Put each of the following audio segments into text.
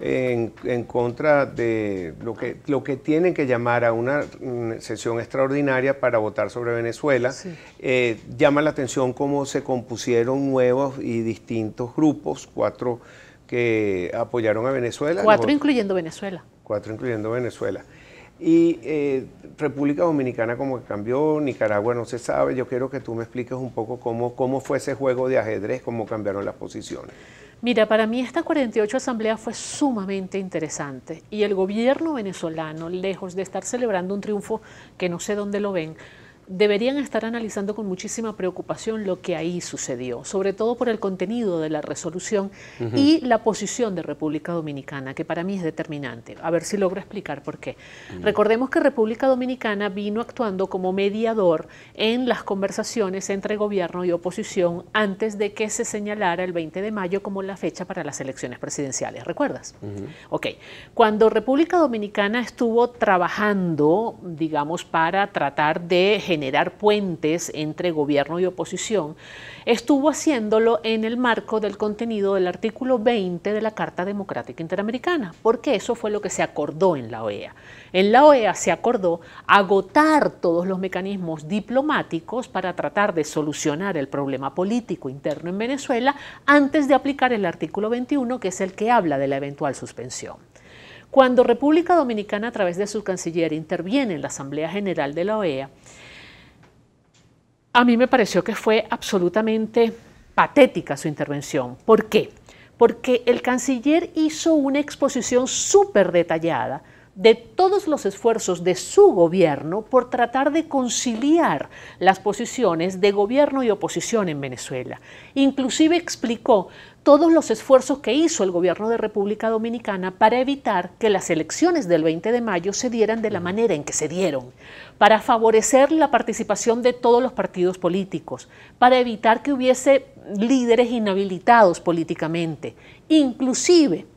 en contra de lo que tienen que llamar a una sesión extraordinaria para votar sobre Venezuela. Sí. Llama la atención cómo se compusieron nuevos y distintos grupos, 4 que apoyaron a Venezuela. 4 incluyendo Venezuela. 4 incluyendo Venezuela. Y República Dominicana como que cambió, Nicaragua no se sabe. Yo quiero que tú me expliques un poco cómo fue ese juego de ajedrez, cómo cambiaron las posiciones. Mira, para mí esta 48 asamblea fue sumamente interesante y el gobierno venezolano, lejos de estar celebrando un triunfo que no sé dónde lo ven, deberían estar analizando con muchísima preocupación lo que ahí sucedió, sobre todo por el contenido de la resolución y la posición de República Dominicana, que para mí es determinante. A ver si logro explicar por qué. Recordemos que República Dominicana vino actuando como mediador en las conversaciones entre gobierno y oposición antes de que se señalara el 20 de mayo como la fecha para las elecciones presidenciales. ¿Recuerdas? Ok. Cuando República Dominicana estuvo trabajando, digamos, para tratar de generar puentes entre gobierno y oposición, estuvo haciéndolo en el marco del contenido del artículo 20 de la Carta Democrática Interamericana, porque eso fue lo que se acordó en la OEA. En la OEA se acordó agotar todos los mecanismos diplomáticos para tratar de solucionar el problema político interno en Venezuela antes de aplicar el artículo 21, que es el que habla de la eventual suspensión. Cuando República Dominicana, a través de su canciller, interviene en la Asamblea General de la OEA, a mí me pareció que fue absolutamente patética su intervención. ¿Por qué? Porque el canciller hizo una exposición súper detallada de todos los esfuerzos de su gobierno por tratar de conciliar las posiciones de gobierno y oposición en Venezuela. Inclusive explicó todos los esfuerzos que hizo el gobierno de República Dominicana para evitar que las elecciones del 20 de mayo se dieran de la manera en que se dieron, para favorecer la participación de todos los partidos políticos, para evitar que hubiese líderes inhabilitados políticamente. Inclusive,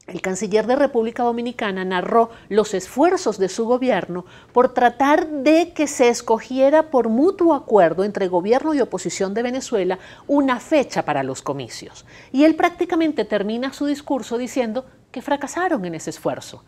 el canciller de República Dominicana narró los esfuerzos de su gobierno por tratar de que se escogiera por mutuo acuerdo entre gobierno y oposición de Venezuela una fecha para los comicios. Y él prácticamente termina su discurso diciendo que fracasaron en ese esfuerzo.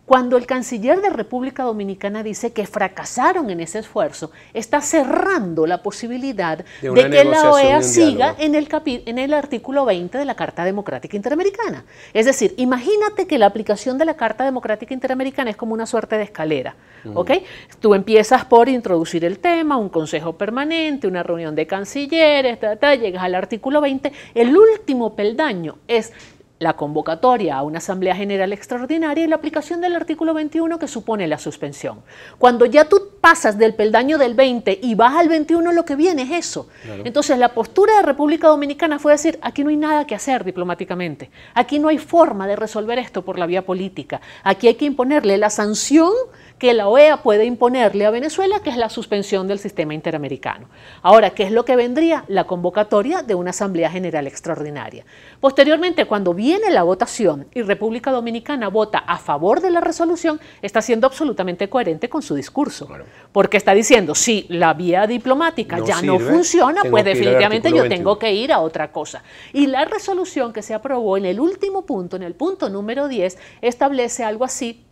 Cuando el canciller de República Dominicana dice que fracasaron en ese esfuerzo, está cerrando la posibilidad de que la OEA siga en el artículo 20 de la Carta Democrática Interamericana. Es decir, imagínate que la aplicación de la Carta Democrática Interamericana es como una suerte de escalera. ¿Ok? Tú empiezas por introducir el tema, un consejo permanente, una reunión de cancilleres, llegas al artículo 20. El último peldaño es la convocatoria a una Asamblea General Extraordinaria y la aplicación del artículo 21 que supone la suspensión. Cuando ya tú pasas del peldaño del 20 y vas al 21, lo que viene es eso. Claro. Entonces la postura de República Dominicana fue decir, aquí no hay nada que hacer diplomáticamente, aquí no hay forma de resolver esto por la vía política, aquí hay que imponerle la sanción que la OEA puede imponerle a Venezuela, que es la suspensión del sistema interamericano. Ahora, ¿qué es lo que vendría? La convocatoria de una Asamblea General Extraordinaria. Posteriormente, cuando viene la votación y República Dominicana vota a favor de la resolución, está siendo absolutamente coherente con su discurso. Claro. Porque está diciendo, si la vía diplomática no funciona, pues definitivamente yo tengo que ir a otra cosa. Y la resolución que se aprobó en el último punto, en el punto número 10, establece algo así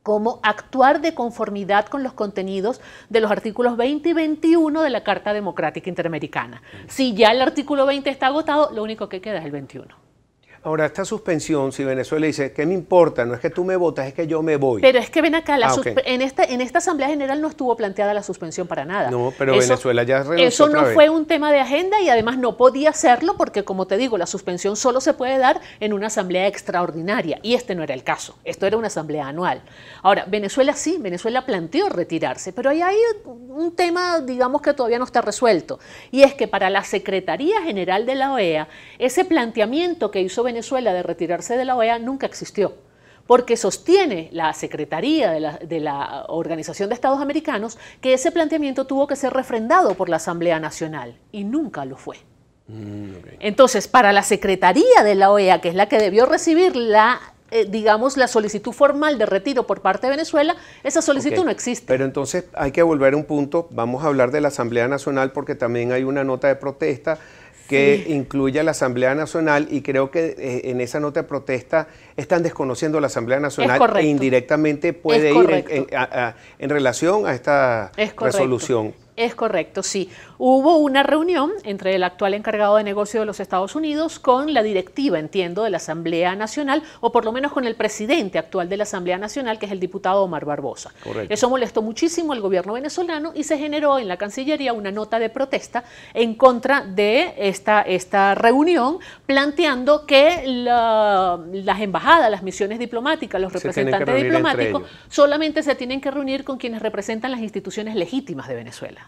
como actuar de conformidad con los contenidos de los artículos 20 y 21 de la Carta Democrática Interamericana. Si ya el artículo 20 está agotado, lo único que queda es el 21. Ahora, esta suspensión, si Venezuela dice, ¿qué me importa? No es que tú me votas, es que yo me voy. Pero es que ven acá, en esta Asamblea General no estuvo planteada la suspensión para nada. No, pero Venezuela ya renunció Eso no otra vez. fue un tema de agenda y además no podía hacerlo porque, como te digo, la suspensión solo se puede dar en una Asamblea extraordinaria y este no era el caso. Esto era una Asamblea anual. Ahora, Venezuela sí, Venezuela planteó retirarse, pero ahí hay un tema, digamos, que todavía no está resuelto. Y es que para la Secretaría General de la OEA, ese planteamiento que hizo Venezuela de retirarse de la OEA nunca existió, porque sostiene la Secretaría de la Organización de Estados Americanos que ese planteamiento tuvo que ser refrendado por la Asamblea Nacional y nunca lo fue. Okay. Entonces, para la Secretaría de la OEA, que es la que debió recibir digamos, la solicitud formal de retiro por parte de Venezuela, esa solicitud no existe. Pero entonces hay que volver a un punto, vamos a hablar de la Asamblea Nacional porque también hay una nota de protesta. que incluya la Asamblea Nacional, y creo que en esa nota de protesta están desconociendo la Asamblea Nacional e indirectamente puede ir en relación a esta resolución. Es correcto, sí. Hubo una reunión entre el actual encargado de negocio de los Estados Unidos con la directiva, entiendo, de la Asamblea Nacional, o por lo menos con el presidente actual de la Asamblea Nacional, que es el diputado Omar Barbosa. Correcto. Eso molestó muchísimo al gobierno venezolano y se generó en la Cancillería una nota de protesta en contra de esta reunión, planteando que las embajadas, las misiones diplomáticas, los representantes diplomáticos solamente se tienen que reunir con quienes representan las instituciones legítimas de Venezuela.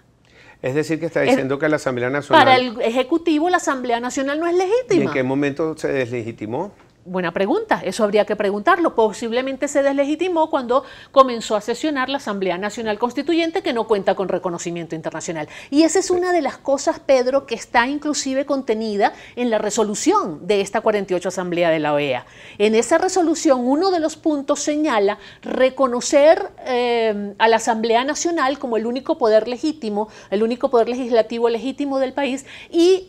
Es decir, que está diciendo que la Asamblea Nacional... Para el Ejecutivo, la Asamblea Nacional no es legítima. ¿Y en qué momento se deslegitimó? Buena pregunta, eso habría que preguntarlo. Posiblemente se deslegitimó cuando comenzó a sesionar la Asamblea Nacional Constituyente, que no cuenta con reconocimiento internacional. Y esa es una de las cosas, Pedro, que está inclusive contenida en la resolución de esta 48 Asamblea de la OEA. En esa resolución, uno de los puntos señala reconocer a la Asamblea Nacional como el único poder legítimo, el único poder legislativo legítimo del país, y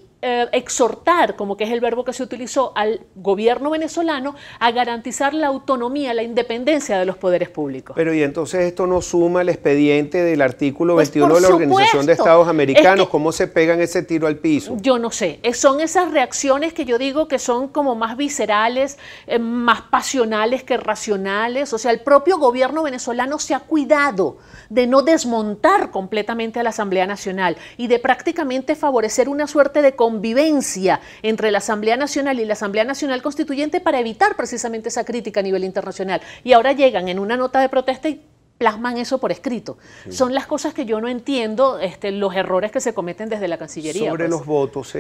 exhortar, como que es el verbo que se utilizó, al gobierno venezolano a garantizar la autonomía, la independencia de los poderes públicos. Pero y entonces esto no suma el expediente del artículo 21 de la Organización de Estados Americanos. ¿Cómo se pegan ese tiro al piso? Yo no sé, son esas reacciones que yo digo que son como más viscerales, más pasionales que racionales. O sea, el propio gobierno venezolano se ha cuidado de no desmontar completamente a la Asamblea Nacional y de prácticamente favorecer una suerte de convivencia entre la Asamblea Nacional y la Asamblea Nacional Constituyente para evitar precisamente esa crítica a nivel internacional. Y ahora llegan en una nota de protesta y plasman eso por escrito. Sí. Son las cosas que yo no entiendo, los errores que se cometen desde la Cancillería. Sobre los votos,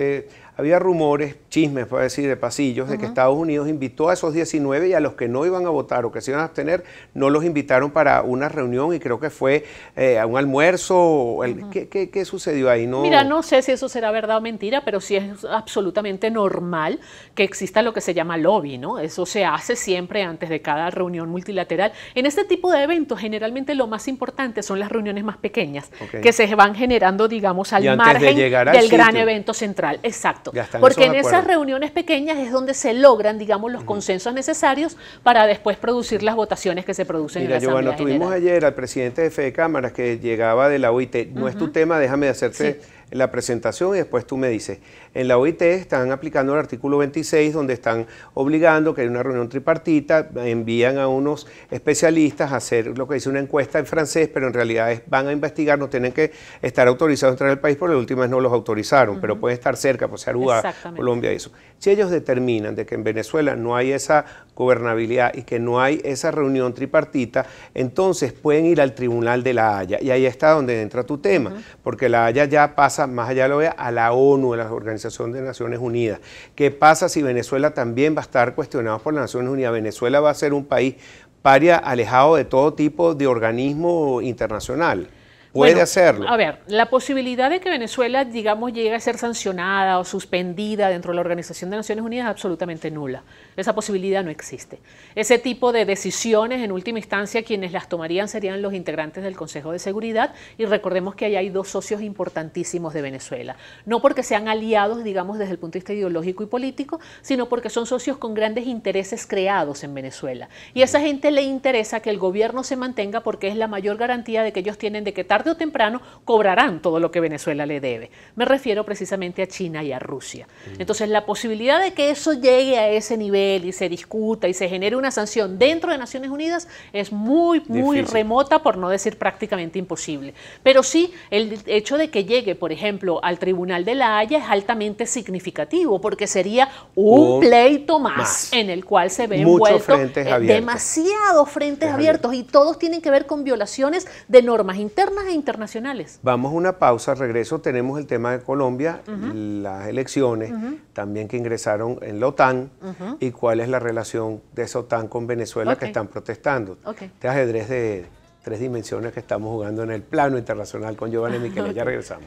había rumores, chismes, puedo decir, de pasillos, de que Estados Unidos invitó a esos 19 y a los que no iban a votar o que se iban a abstener, no los invitaron para una reunión, y creo que fue a un almuerzo. ¿Qué sucedió ahí? Mira, no sé si eso será verdad o mentira, pero sí es absolutamente normal que exista lo que se llama lobby, ¿no? Eso se hace siempre antes de cada reunión multilateral. En este tipo de eventos, generalmente lo más importante son las reuniones más pequeñas, que se van generando, digamos, al margen del gran evento central. Exacto. Porque en esas reuniones pequeñas es donde se logran, digamos, los consensos necesarios para después producir las votaciones que se producen en la Asamblea General. Tuvimos ayer al presidente de Fede Cámaras, que llegaba de la OIT. No es tu tema, déjame hacerte la presentación y después tú me dices. En la OIT están aplicando el artículo 26, donde están obligando que hay una reunión tripartita, envían a unos especialistas a hacer lo que dice una encuesta en francés, pero en realidad van a investigar, no tienen que estar autorizados a entrar al país, porque la última vez no los autorizaron, pero pueden estar cerca, pues Aruba, Colombia, eso. Si ellos determinan de que en Venezuela no hay esa gobernabilidad y que no hay esa reunión tripartita, entonces pueden ir al Tribunal de la Haya, y ahí está donde entra tu tema, porque la Haya ya pasa más allá de lo vea a la ONU, a la Organización de Naciones Unidas. ¿Qué pasa si Venezuela también va a estar cuestionado por las Naciones Unidas? Venezuela va a ser un país paria, alejado de todo tipo de organismo internacional. Puede hacerlo. A ver, la posibilidad de que Venezuela, digamos, llegue a ser sancionada o suspendida dentro de la Organización de Naciones Unidas es absolutamente nula. Esa posibilidad no existe. Ese tipo de decisiones, en última instancia, quienes las tomarían serían los integrantes del Consejo de Seguridad, y recordemos que ahí hay dos socios importantísimos de Venezuela. No porque sean aliados, digamos, desde el punto de vista ideológico y político, sino porque son socios con grandes intereses creados en Venezuela. Y a esa gente le interesa que el gobierno se mantenga, porque es la mayor garantía de que ellos tienen de que tarde o temprano cobrarán todo lo que Venezuela le debe. Me refiero precisamente a China y a Rusia. Entonces, la posibilidad de que eso llegue a ese nivel y se discuta y se genere una sanción dentro de Naciones Unidas es muy remota, por no decir prácticamente imposible. Pero sí, el hecho de que llegue, por ejemplo, al Tribunal de la Haya es altamente significativo, porque sería un pleito más en el cual se ve envuelto demasiados frentes abiertos, y todos tienen que ver con violaciones de normas internas e internacionales. Vamos a una pausa, regreso, tenemos el tema de Colombia, las elecciones, también que ingresaron en la OTAN, y cuál es la relación de esa OTAN con Venezuela, que están protestando. Este ajedrez de 3 dimensiones que estamos jugando en el plano internacional con Giovanni Michele. Ya regresamos.